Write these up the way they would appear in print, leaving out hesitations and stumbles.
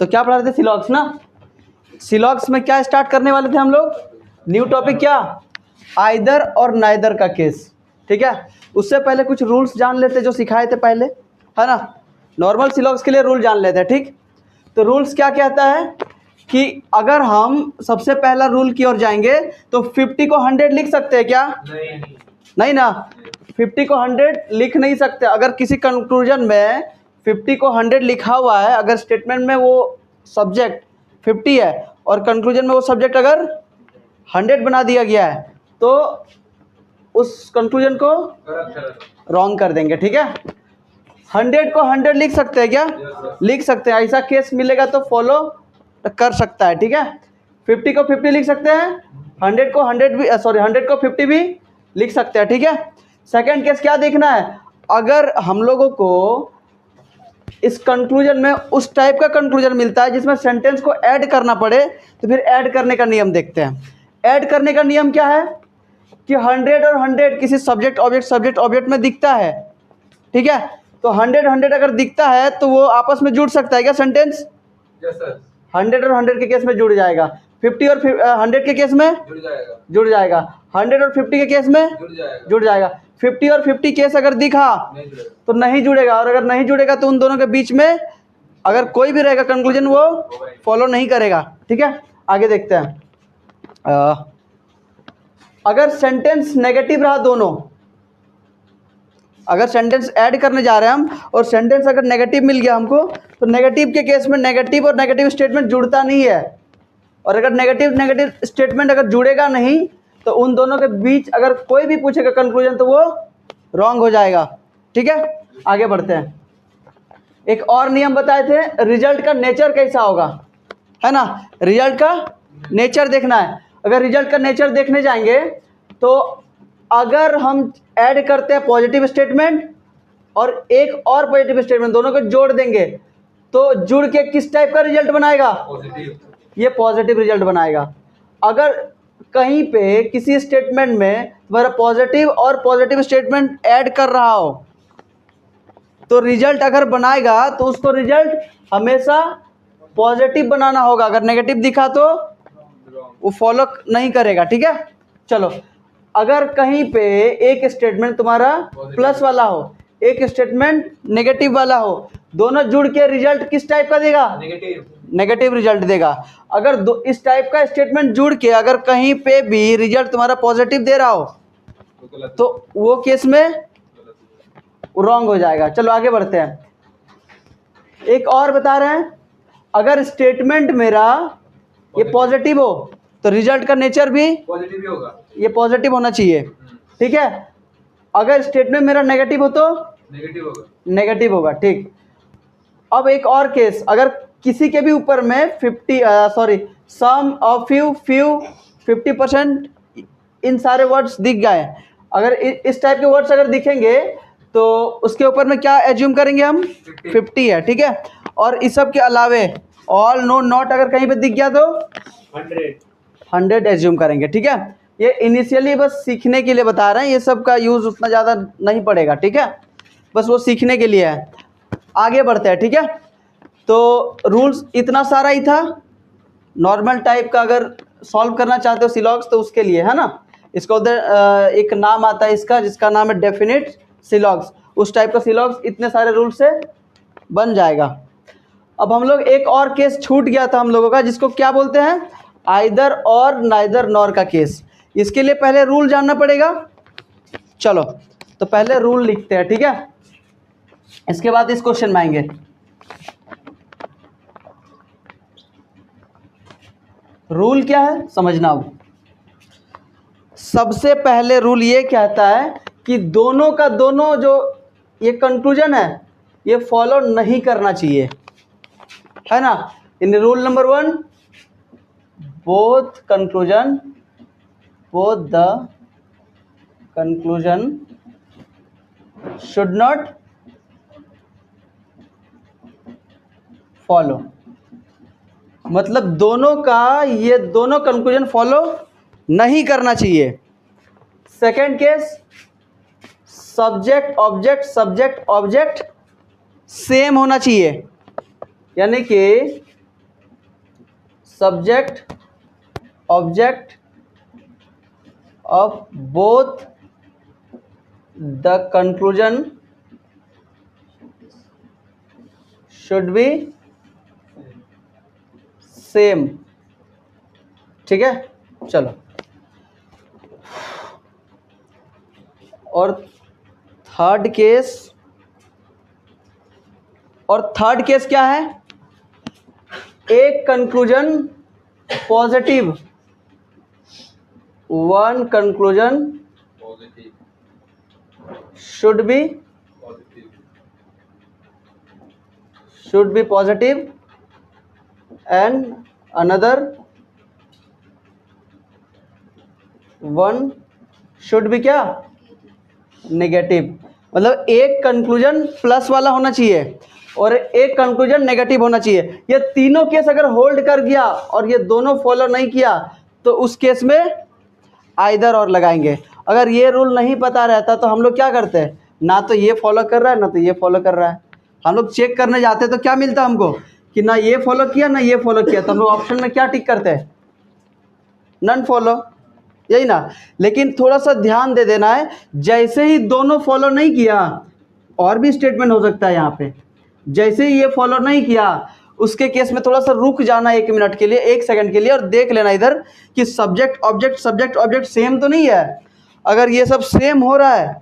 तो क्या पढ़ा रहे थे, सिलॉग्स ना। सिलॉग्स में क्या स्टार्ट करने वाले थे हम लोग, न्यू टॉपिक क्या, आइदर और नाइदर का केस, ठीक है। उससे पहले कुछ रूल्स जान लेते जो सिखाए थे पहले, है ना। नॉर्मल सिलॉग्स के लिए रूल जान लेते हैं, ठीक। तो रूल्स क्या कहता है कि अगर हम सबसे पहला रूल की ओर जाएंगे तो 50 को 100 लिख सकते हैं क्या, नहीं ना, 50 को 100 लिख नहीं सकते। अगर किसी कंक्लूजन में 50 को 100 लिखा हुआ है, अगर स्टेटमेंट में वो सब्जेक्ट 50 है और कंक्लूजन में वो सब्जेक्ट अगर 100 बना दिया गया है, तो उस कंक्लूजन को रॉन्ग कर देंगे, ठीक है। 100 को 100 लिख सकते हैं क्या, लिख सकते हैं। ऐसा केस मिलेगा तो फॉलो कर सकता है, ठीक है। 50 को 50 लिख सकते हैं, 100 को 100 भी, सॉरी 100 को 50 भी लिख सकते हैं, ठीक है। सेकंड केस क्या देखना है, अगर हम लोगों को इस कंक्लूजन में उस टाइप का कंक्लूजन मिलता है जिसमें सेंटेंस को ऐड करना पड़े, तो फिर ऐड करने का नियम देखते हैं। ऐड करने का नियम क्या है कि 100 और 100 किसी सब्जेक्ट ऑब्जेक्ट में दिखता है, ठीक है। तो 100 अगर दिखता है तो वो आपस में जुड़ सकता है क्या सेंटेंस, 100 और 100 के केस में जुड़ जाएगा। 50 और 100 के केस में जुड़ जाएगा। 100 और 50 के केस में जुड़ जाएगा। 50 और 50 केस अगर दिखा तो नहीं जुड़ेगा, और अगर नहीं जुड़ेगा तो उन दोनों के बीच में अगर कोई भी रहेगा कंक्लूजन वो फॉलो नहीं करेगा, ठीक है। आगे देखते हैं। अगर सेंटेंस नेगेटिव रहा दोनों, अगर सेंटेंस ऐड करने जा रहे हैं हम और सेंटेंस अगर नेगेटिव मिल गया हमको, तो नेगेटिव के केस में नेगेटिव और नेगेटिव स्टेटमेंट जुड़ता नहीं है। और अगर नेगेटिव स्टेटमेंट अगर जुड़ेगा नहीं तो उन दोनों के बीच अगर कोई भी पूछेगा कंक्लूजन तो वो रॉन्ग हो जाएगा, ठीक है। आगे बढ़ते हैं। एक और नियम बताए थे, रिजल्ट का नेचर कैसा होगा, है ना। रिजल्ट का नेचर देखना है। अगर रिजल्ट का नेचर देखने जाएंगे तो अगर हम ऐड करते हैं पॉजिटिव स्टेटमेंट और एक और पॉजिटिव स्टेटमेंट, दोनों को जोड़ देंगे तो जुड़ के किस टाइप का रिजल्ट बनाएगा, ये पॉजिटिव रिजल्ट बनाएगा। अगर कहीं पे किसी स्टेटमेंट में तुम्हारा पॉजिटिव और पॉजिटिव स्टेटमेंट ऐड कर रहा हो तो रिजल्ट अगर बनाएगा तो उसको रिजल्ट हमेशा पॉजिटिव बनाना होगा। अगर नेगेटिव दिखा तो वो फॉलो नहीं करेगा, ठीक है। चलो, अगर कहीं पे एक स्टेटमेंट तुम्हारा प्लस वाला हो, एक स्टेटमेंट नेगेटिव वाला हो, दोनों जुड़ के रिजल्ट किस टाइप का देगा, नेगेटिव रिजल्ट देगा। अगर इस टाइप का स्टेटमेंट जुड़ के अगर कहीं पे भी रिजल्ट तुम्हारा पॉजिटिव दे रहा हो तो वो केस में रॉन्ग हो जाएगा। चलो आगे बढ़ते हैं। एक और बता रहे हैं, अगर स्टेटमेंट मेरा ये पॉजिटिव हो तो रिजल्ट का नेचर भी पॉजिटिव होगा, ये पॉजिटिव होना चाहिए, ठीक है। अगर स्टेटमेंट मेरा नेगेटिव हो तो नेगेटिव होगा, ठीक। अब एक और केस, अगर किसी के भी ऊपर में सम ऑफ फ्यू 50% इन सारे वर्ड्स दिख गए, अगर इस टाइप के वर्ड्स अगर दिखेंगे तो उसके ऊपर में क्या एज्यूम करेंगे हम, 50 है, ठीक है। और इस सब के अलावे ऑल नो नॉट अगर कहीं पे दिख गया तो 100 एज्यूम करेंगे, ठीक है। ये इनिशियली बस सीखने के लिए बता रहे हैं, ये सब का यूज़ उतना ज़्यादा नहीं पड़ेगा, ठीक है, बस वो सीखने के लिए है। आगे बढ़ते हैं, ठीक है। तो रूल्स इतना सारा ही था। नॉर्मल टाइप का अगर सॉल्व करना चाहते हो सिलॉग्स तो उसके लिए, है ना, इसका उधर एक नाम आता है इसका, जिसका नाम है डेफिनेट सिलॉग्स। उस टाइप का सिलॉग्स इतने सारे रूल से बन जाएगा। अब हम लोग एक और केस छूट गया था हम लोगों का, जिसको क्या बोलते हैं, आइदर और नाइदर नॉर का केस। इसके लिए पहले रूल जानना पड़ेगा। चलो तो पहले रूल लिखते हैं, ठीक है, इसके बाद इस क्वेश्चन में आएंगे। रूल क्या है समझना। अब सबसे पहले रूल ये कहता है कि दोनों का दोनों जो ये कंक्लूजन है ये फॉलो नहीं करना चाहिए, है ना। In rule number 1, both the conclusion should not follow, मतलब दोनों का ये दोनों कंक्लूजन फॉलो नहीं करना चाहिए। Second case, subject object same होना चाहिए, यानी कि subject object of both the conclusion should be same. ठीक है, चलो। और थर्ड केस क्या है? एक conclusion positive, one conclusion should be positive and another one should be क्या? नेगेटिव। मतलब एक कंक्लूजन प्लस वाला होना चाहिए और एक कंक्लूजन नेगेटिव होना चाहिए। ये तीनों केस अगर होल्ड कर गया और ये दोनों फॉलो नहीं किया तो उस केस में आइदर और लगाएंगे। अगर ये रूल नहीं पता रहता तो हम लोग क्या करते हैं, ना तो ये फॉलो कर रहा है ना तो ये फॉलो कर रहा है। हम लोग चेक करने जाते तो क्या मिलता हमको कि ना ये फॉलो किया ना ये फॉलो किया, तो हम लोग ऑप्शन में क्या टिक करते हैं? नन फॉलो, यही ना। लेकिन थोड़ा सा ध्यान दे देना है, जैसे ही दोनों फॉलो नहीं किया, और भी स्टेटमेंट हो सकता है यहाँ पे, जैसे ही ये फॉलो नहीं किया उसके केस में थोड़ा सा रुक जाना 1 मिनट के लिए, 1 सेकंड के लिए, और देख लेना इधर कि सब्जेक्ट ऑब्जेक्ट सेम तो नहीं है। अगर ये सब सेम हो रहा है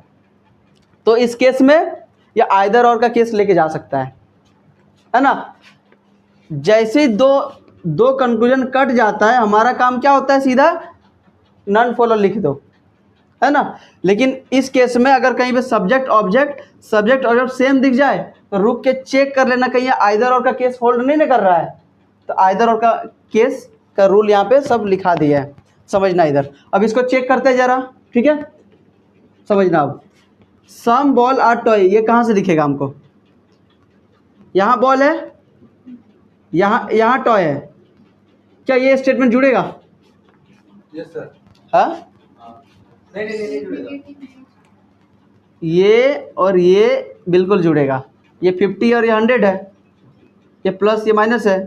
तो इस केस में या आइदर और का केस लेके जा सकता है ना। जैसे ही दो कंक्लूजन कट जाता है, हमारा काम क्या होता है, सीधा नन फॉलो लिख दो, है ना। लेकिन इस केस में अगर कहीं पे सब्जेक्ट ऑब्जेक्ट सेम दिख जाए तो रुक के चेक कर लेना कहीं आइदर और का केस होल्ड नहीं ना कर रहा है। तो आइदर और का केस का रूल यहाँ पे सब लिखा दिया है, समझना इधर। अब इसको चेक करते हैं जरा, ठीक है, समझना। अब सम बॉल आर टॉय, ये कहाँ से दिखेगा हमको? यहाँ बॉल है, यहाँ टॉय है, क्या ये स्टेटमेंट जुड़ेगा? Yes sir. हाँ, नहीं जुड़ेगा। ये और ये बिल्कुल जुड़ेगा। ये 50 और ये 100 है, ये प्लस ये माइनस है।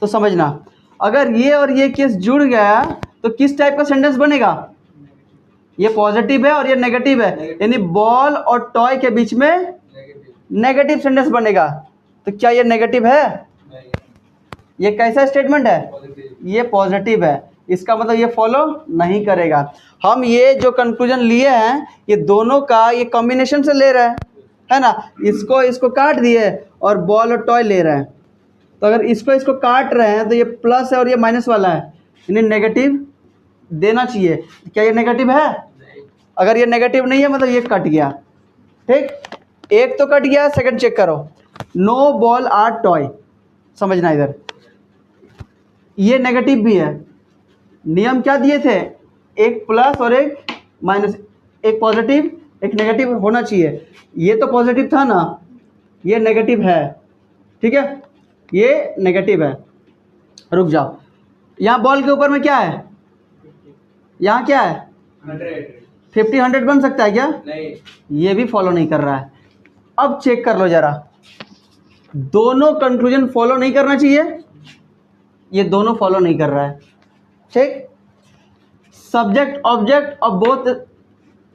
तो समझना, अगर ये और ये केस जुड़ गया तो किस टाइप का सेंटेंस बनेगा? ये पॉजिटिव है और ये नेगेटिव है, यानी बॉल और टॉय के बीच में नेगेटिव सेंटेंस बनेगा। तो क्या ये नेगेटिव है? नहीं। ये कैसा स्टेटमेंट है? पॉजिटिव। ये पॉजिटिव है, इसका मतलब ये फॉलो नहीं करेगा। हम ये जो कंक्लूजन लिए हैं ये दोनों का ये कॉम्बिनेशन से ले रहे हैं, है ना। इसको काट दिए और बॉल और टॉय ले रहे हैं। तो अगर इसको काट रहे हैं तो ये प्लस है और ये माइनस वाला है, यानी नेगेटिव देना चाहिए। क्या ये नेगेटिव है? नहीं। अगर ये नेगेटिव नहीं है मतलब ये कट गया। ठीक, एक तो कट गया, सेकंड चेक करो। नो बॉल आर टॉय, समझना इधर, ये नेगेटिव भी है। नियम क्या दिए थे? एक प्लस और एक माइनस, एक पॉजिटिव एक नेगेटिव होना चाहिए। ये तो पॉजिटिव था ना, ये नेगेटिव है, ठीक है, ये नेगेटिव है। रुक जाओ, यहाँ बॉल के ऊपर में क्या है? यहाँ क्या है? 50 100 बन सकता है क्या? नहीं। ये भी फॉलो नहीं कर रहा है। अब चेक कर लो जरा, दोनों कंक्लूजन फॉलो नहीं करना चाहिए, ये दोनों फॉलो नहीं कर रहा है। ठीक, सब्जेक्ट ऑब्जेक्ट और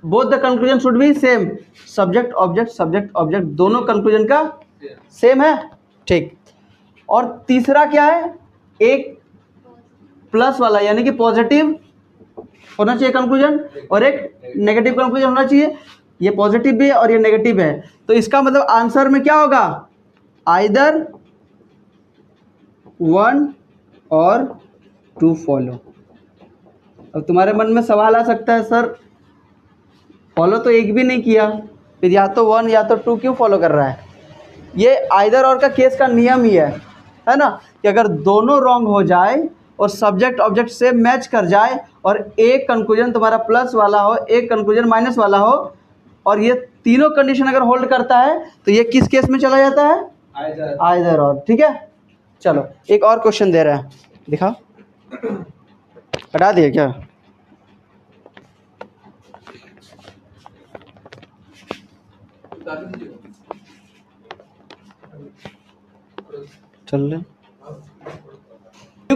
both the conclusion should be same. Subject object दोनों कंक्लूजन का सेम है। ठीक, और तीसरा क्या है? एक प्लस वाला, यानी कि पॉजिटिव होना चाहिए कंक्लूजन और एक नेगेटिव कंक्लूजन होना चाहिए। ये पॉजिटिव भी है और ये नेगेटिव है, तो इसका मतलब आंसर में क्या होगा? आइदर 1 और 2 फॉलो। अब तुम्हारे मन में सवाल आ सकता है, सर फॉलो तो एक भी नहीं किया, फिर या तो 1 या तो 2 क्यों फॉलो कर रहा है? ये आइदर और का केस का नियम ही है ना, कि अगर दोनों रॉन्ग हो जाए और सब्जेक्ट ऑब्जेक्ट से मैच कर जाए और एक कंक्लूजन तुम्हारा प्लस वाला हो, एक कंक्लूजन माइनस वाला हो, और ये तीनों कंडीशन अगर होल्ड करता है तो ये किस केस में चला जाता है? आइदर और। ठीक है, चलो एक और क्वेश्चन दे रहे हैं, दिखाओ। हटा दिए क्या? चल रहे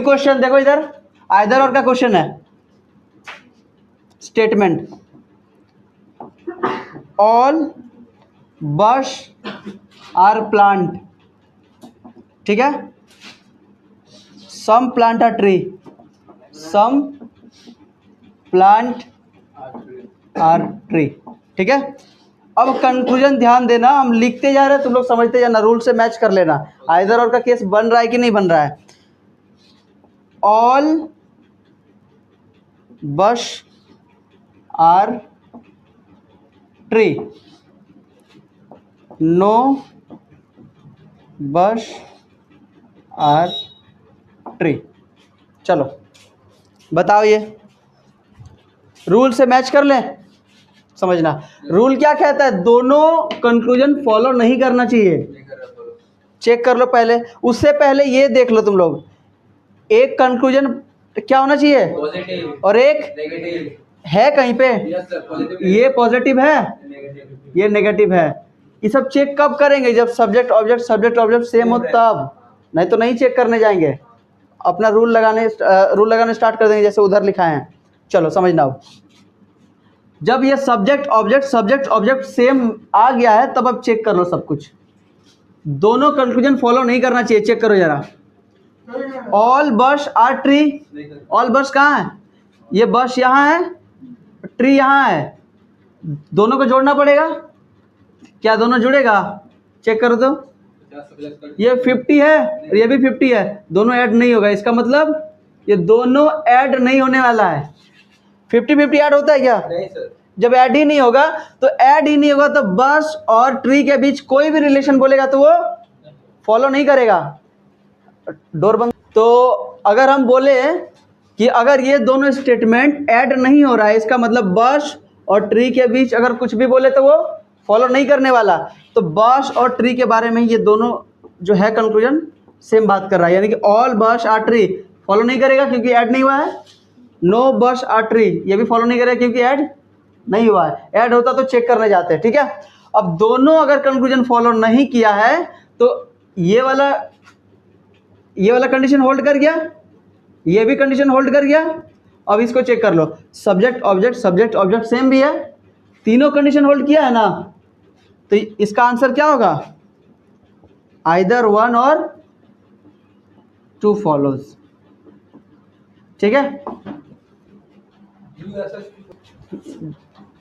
क्वेश्चन देखो इधर, आइदर और का क्वेश्चन है, statement all bush are plant, ठीक है, some plant are tree, some plant are tree, ठीक है। अब कंक्लूजन ध्यान देना, हम लिखते जा रहे हैं, तुम लोग समझते जाना, रूल से मैच कर लेना, आइदर और का केस बन रहा है कि नहीं बन रहा है। All bush are tree, no बस आर ट्री। चलो बताओ, ये रूल से मैच कर लें, समझना। रूल क्या कहता है, दोनों कंक्लूजन फॉलो नहीं करना चाहिए। चेक कर लो पहले, उससे पहले ये देख लो तुम लोग, एक कंक्लूजन क्या होना चाहिए पॉजिटिव और एक नेगेटिव है कहीं पे, यस सर पॉजिटिव ये पॉजिटिव है, नेगेटिव ये नेगेटिव है। ये सब चेक कब करेंगे, जब सब्जेक्ट ऑब्जेक्ट सेम हो तब, नहीं तो नहीं चेक करने जाएंगे। अपना रूल लगाने स्टार्ट कर देंगे जैसे उधर लिखा है। चलो समझना, अब जब ये सब्जेक्ट ऑब्जेक्ट सेम आ गया है तब अब चेक कर लो सब कुछ। दोनों कंक्लूजन फॉलो नहीं करना चाहिए, चेक करो जरा। All bush are tree, all बस कहाँ है, ये बस यहाँ है, ट्री यहाँ है, दोनों को जोड़ना पड़ेगा। क्या दोनों जुड़ेगा, चेक करो तो, ये 50 है और ये भी 50 है, दोनों ऐड नहीं होगा, इसका मतलब ये दोनों ऐड नहीं होने वाला है। 50-50 ऐड होता है क्या, नहीं सर, जब ऐड ही नहीं होगा तो ऐड ही नहीं होगा, तो बस और ट्री के बीच कोई भी रिलेशन बोलेगा तो वो फॉलो नहीं करेगा। डोर बंद। तो अगर हम बोले कि अगर ये दोनों स्टेटमेंट ऐड नहीं हो रहा है, इसका मतलब बस और ट्री के बीच अगर कुछ भी बोले तो वो फॉलो नहीं करने वाला। तो बस और ट्री के बारे में ये दोनों जो है कंक्लूजन सेम बात कर रहा है, यानी कि all bush are tree follow नहीं करेगा क्योंकि ऐड नहीं हुआ है। नो बस आर ट्री ये भी फॉलो नहीं करेगा क्योंकि ऐड नहीं हुआ है। ऐड होता तो चेक करने जाते हैं, ठीक है। अब दोनों अगर कंक्लूजन फॉलो नहीं किया है तो ये वाला कंडीशन होल्ड कर गया, ये भी कंडीशन होल्ड कर गया। अब इसको चेक कर लो, सब्जेक्ट ऑब्जेक्ट सेम भी है, तीनों कंडीशन होल्ड किया है ना, तो इसका आंसर क्या होगा, आइदर वन और टू फॉलोज, ठीक है।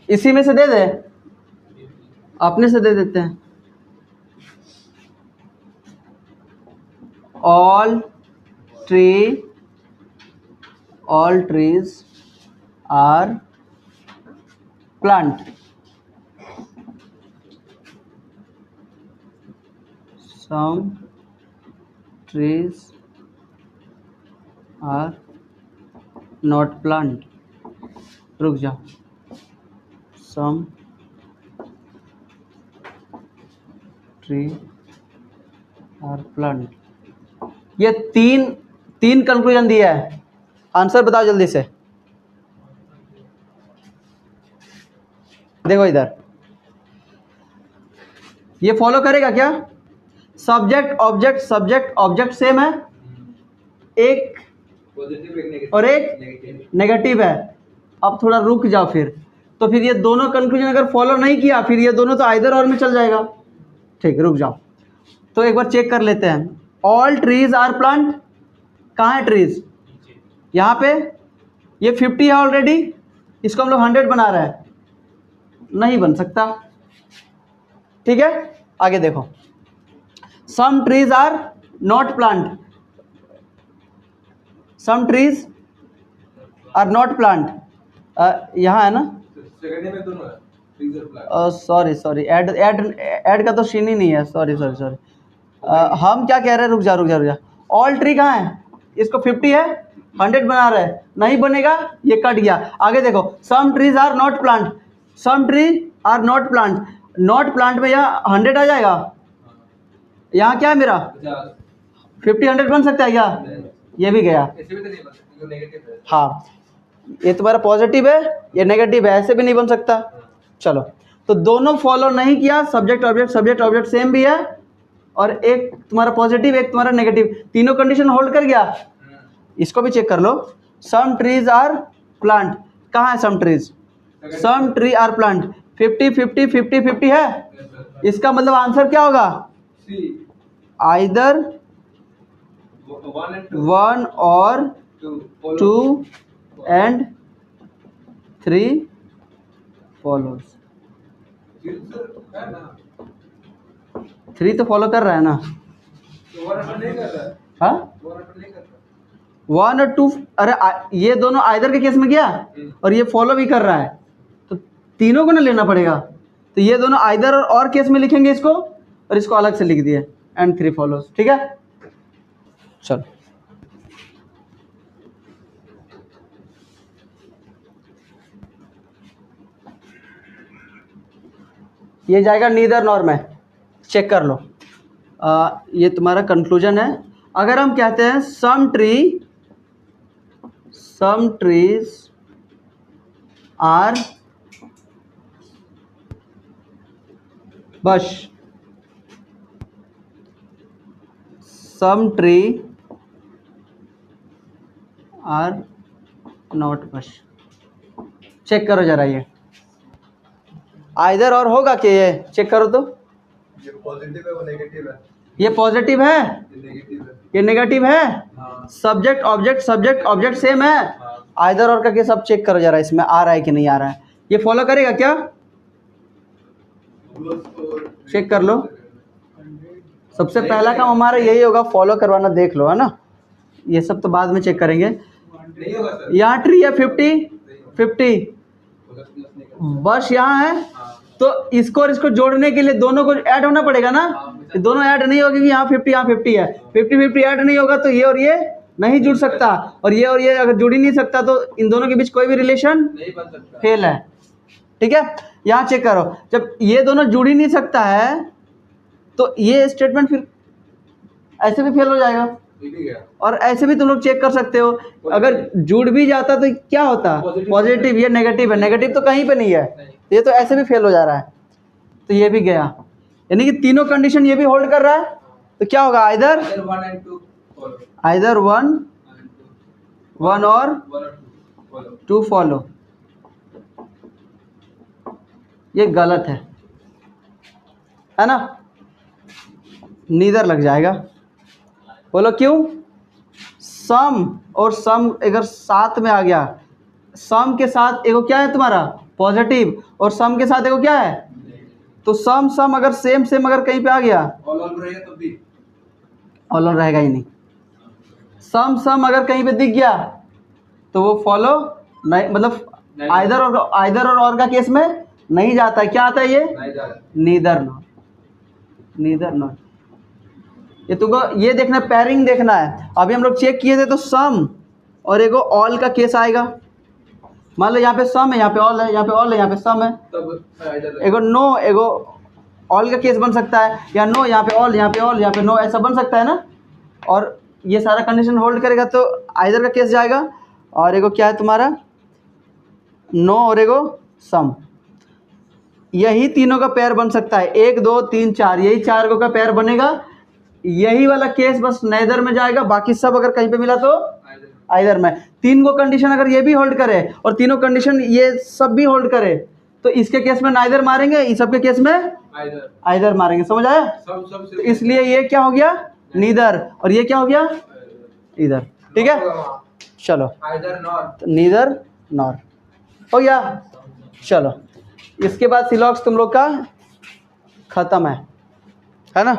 इसी में से दे दे, अपने से दे देते हैं। All trees are plant, some trees are not plant, रुक जाओ, some tree are plant, ये तीन कंक्लूजन दिया है। आंसर बताओ जल्दी से, देखो इधर, ये फॉलो करेगा क्या, सब्जेक्ट ऑब्जेक्ट सेम है, एक पॉजिटिव और एक नेगेटिव है। अब थोड़ा रुक जाओ फिर, तो फिर ये दोनों कंक्लूजन अगर फॉलो नहीं किया फिर ये दोनों तो आइदर और में चल जाएगा। ठीक, रुक जाओ, तो एक बार चेक कर लेते हैं। ऑल ट्रीज आर प्लांट, कहाँ है ट्रीज, यहाँ पे, ये 50 है ऑलरेडी, इसको हम लोग 100 बना रहे हैं, नहीं बन सकता, ठीक है। आगे देखो, some trees are not plant, some trees are not plant, यहाँ है ना, सेकंड में दोनों है, ट्रीज और प्लांट। सॉरी ऐड का तो सीन ही नहीं है, सॉरी हम क्या कह रहे हैं, रुक जा। ऑल ट्री कहाँ है, इसको 50 है, 100 बना रहे हैं, नहीं बनेगा, ये कट गया। आगे देखो, some trees are not plant, some tree are not plant, not plant में यहाँ 100 आ जाएगा, यहाँ क्या है मेरा 50 100 बन सकता है क्या, ये भी गया। ऐसे भी तो नहीं बन सकता, नेगेटिव है। हाँ, ये तुम्हारा पॉजिटिव है, ये नेगेटिव है, ऐसे भी नहीं बन सकता। चलो, तो दोनों फॉलो नहीं किया, सब्जेक्ट ऑब्जेक्ट सेम भी है, और एक तुम्हारा पॉजिटिव एक तुम्हारा नेगेटिव, तीनों कंडीशन होल्ड कर गया। इसको भी चेक कर लो। सम ट्रीज आर प्लांट, कहाँ है some trees? Some tree are plant, 50 50 50 50 है। Yes, sir. इसका मतलब आंसर क्या होगा? C. Either 1 and 2. 1 और 2. Follow. 2 and 3 follows। Yes, sir. है ना? 3 तो फॉलो कर रहा है ना? तो 1 and 2 नहीं कर रहा है। हाँ 1 and 2 नहीं कर रहा। 1 और 2, अरे ये दोनों आइदर के केस में गया और ये फॉलो भी कर रहा है, तो तीनों को ना लेना पड़ेगा। तो ये दोनों आइदर और केस में लिखेंगे इसको, और इसको अलग से लिख दिए एंड 3 फॉलोज। ठीक है, चलो ये जाएगा नीदर नॉर में, चेक कर लो। ये तुम्हारा कंक्लूजन है। अगर हम कहते हैं some trees are bush, some tree are not bush। Check करो जरा, ये आइदर और होगा कि ये चेक करो तो। ये पॉजिटिव है वो नेगेटिव है। ये पॉजिटिव है, ये नेगेटिव है। ये नेगेटिव है। हाँ। सब्जेक्ट ऑब्जेक्ट सेम है। हाँ। आइदर और का केस अब चेक करो जरा, इसमें आ रहा है कि नहीं आ रहा है। ये फॉलो करेगा क्या? चेक कर लो। सबसे पहला काम हमारा यही होगा, फॉलो करवाना। देख लो, है ना, ये सब तो बाद में चेक करेंगे। नहीं होगा सर। यहाँ ट्री है 50 बस यहाँ है, तो इसको और इसको जोड़ने के लिए दोनों को ऐड होना पड़ेगा ना। ये दोनों ऐड नहीं होगी कि यहाँ 50 है, 50 ऐड नहीं होगा तो ये और ये नहीं जुड़ सकता, और ये अगर जुड़ ही नहीं सकता तो इन दोनों के बीच कोई भी रिलेशन नहीं बन सकता, फेल है। ठीक है, यहाँ चेक करो, जब ये दोनों जुड़ ही नहीं सकता है तो ये स्टेटमेंट फिर ऐसे भी फेल हो जाएगा। ये भी गया। और ऐसे भी तुम लोग चेक कर सकते हो, अगर जुड़ भी जाता तो क्या होता? पॉजिटिव। ये नेगेटिव है, नेगेटिव तो कहीं पे नहीं है, ये तो ऐसे भी फेल हो जा रहा है, तो ये भी गया। यानी कि तीनों कंडीशन ये भी होल्ड कर रहा है, तो क्या होगा? Either 1 and 2 follow। आइदर 1 और 2 फॉलो। ये गलत है ना? नीदर लग जाएगा। बोलो क्यों? सम और सम अगर साथ में आ गया, सम के साथ एगो क्या है तुम्हारा? पॉजिटिव, और सम के साथ एगो क्या है? तो सम अगर सेम अगर कहीं पे आ गया, ऑल रहेगा तब भी ऑल रहेगा ही नहीं। सम अगर कहीं पे दिख गया तो वो फॉलो नहीं, मतलब आइदर और का केस में नहीं जाता है। क्या आता है? ये नहीं जा रहा। Neither not. ये तुमको ये देखना, पैरिंग देखना है। अभी हम लोग चेक किए थे तो सम और एगो ऑल का केस आएगा। मान लो यहाँ पे सम है, यहाँ पे ऑल है, यहाँ पे ऑल है, यहाँ पे सम है, तब एगो नो एगो ऑल का केस बन सकता है, या नो यहाँ पे ऑल, यहाँ पे ऑल, यहाँ पे नो, ऐसा बन सकता है ना। और ये सारा कंडीशन होल्ड करेगा तो आइदर का केस जाएगा, और एगो क्या है तुम्हारा? नो और एगो सम। यही तीनों का पेयर बन सकता है, 1 2 3 4, यही 4 का पेयर बनेगा। यही वाला केस बस नेदर में जाएगा, बाकी सब अगर कहीं पे मिला तो आइदर में। 3 को कंडीशन अगर ये भी होल्ड करे और तीनों कंडीशन ये सब भी होल्ड करे तो इसके केस में नाइदर मारेंगे, इस सब के केस में आइदर मारेंगे। समझ आया? तो इसलिए ये क्या हो गया? नीदर, और ये क्या हो गया? इधर। ठीक है, चलो नीदर नॉर हो गया। चलो इसके बाद सिलॉक्स तुम लोग का खत्म है ना?